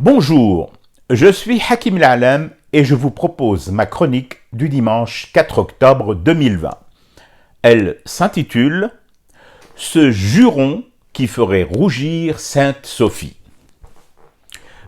Bonjour, je suis Hakim Lalem et je vous propose ma chronique du dimanche 4 octobre 2020. Elle s'intitule « Ce juron qui ferait rougir Sainte Sophie ».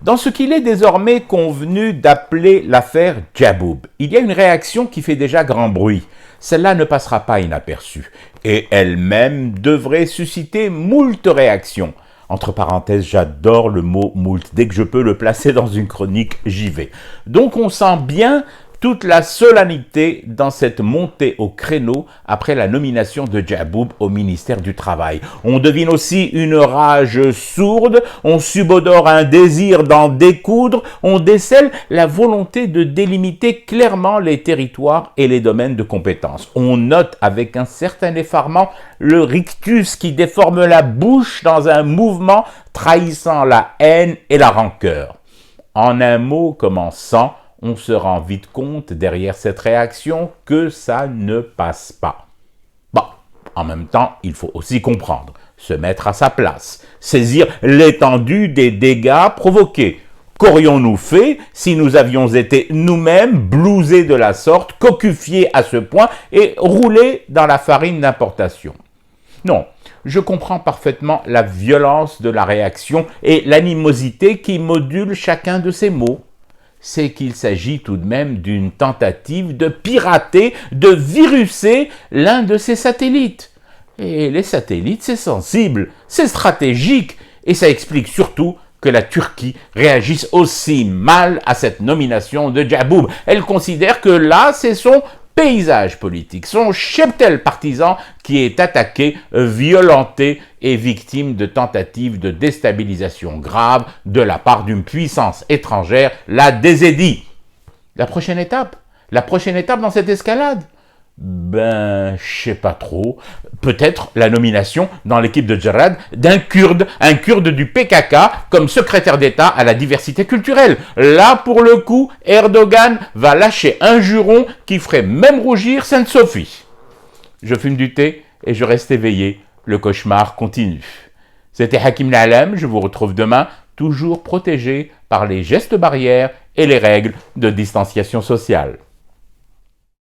Dans ce qu'il est désormais convenu d'appeler l'affaire Djaboub, il y a une réaction qui fait déjà grand bruit. Celle-là ne passera pas inaperçue et elle-même devrait susciter moult réactions. Entre parenthèses, j'adore le mot « moult ». Dès que je peux le placer dans une chronique, j'y vais. Donc on sent bien toute la solennité dans cette montée au créneau après la nomination de Djaboub au ministère du Travail. On devine aussi une rage sourde, on subodore un désir d'en découdre, on décèle la volonté de délimiter clairement les territoires et les domaines de compétences. On note avec un certain effarement le rictus qui déforme la bouche dans un mouvement trahissant la haine et la rancœur. En un mot comme en 100, on se rend vite compte derrière cette réaction que ça ne passe pas. Bon, en même temps, il faut aussi comprendre, se mettre à sa place, saisir l'étendue des dégâts provoqués. Qu'aurions-nous fait si nous avions été nous-mêmes blousés de la sorte, cocufiés à ce point et roulés dans la farine d'importation? Non, je comprends parfaitement la violence de la réaction et l'animosité qui module chacun de ces mots. C'est qu'il s'agit tout de même d'une tentative de pirater, de viruser l'un de ses satellites. Et les satellites, c'est sensible, c'est stratégique, et ça explique surtout que la Turquie réagisse aussi mal à cette nomination de Djaboub. Elle considère que là, c'est son paysage politique, son cheptel partisan qui est attaqué, violenté et victime de tentatives de déstabilisation grave de la part d'une puissance étrangère, la Yézidi. La prochaine étape dans cette escalade? Je sais pas trop. Peut-être la nomination dans l'équipe de Djerad d'un Kurde, un Kurde du PKK comme secrétaire d'État à la diversité culturelle. Là, pour le coup, Erdogan va lâcher un juron qui ferait même rougir Sainte Sophie. Je fume du thé et je reste éveillé. Le cauchemar continue. C'était Hakim Lalem, je vous retrouve demain, toujours protégé par les gestes barrières et les règles de distanciation sociale.